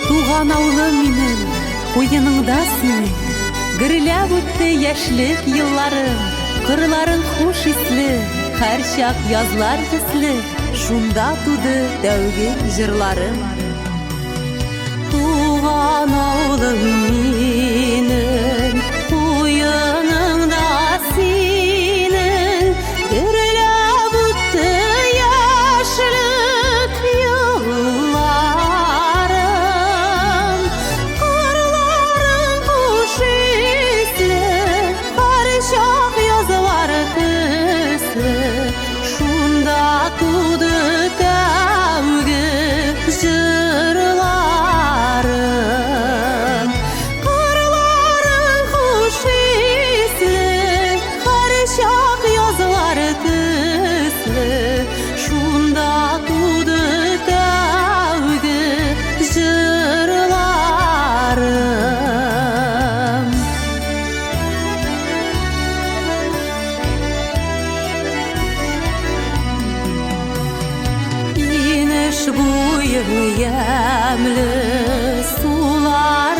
Туған ауылым минем, қойыныңда синең. Гүріләп өтті яшьлек елларым, қырларың хуш исле, һәр чак язлар төсле, шунда туды тәүге җырларым. Туган авылым минем, куеныңда синең. Гүреләп үтте яшьлек елларым, кырларың хуш исле, һәр чак язлар төсле, шунда туды тәүге җырларым. Кырларың хуш исле, һәр чак язлар төсле, шунда туды тәүге җырларым. Инеш буйы ямьле сулар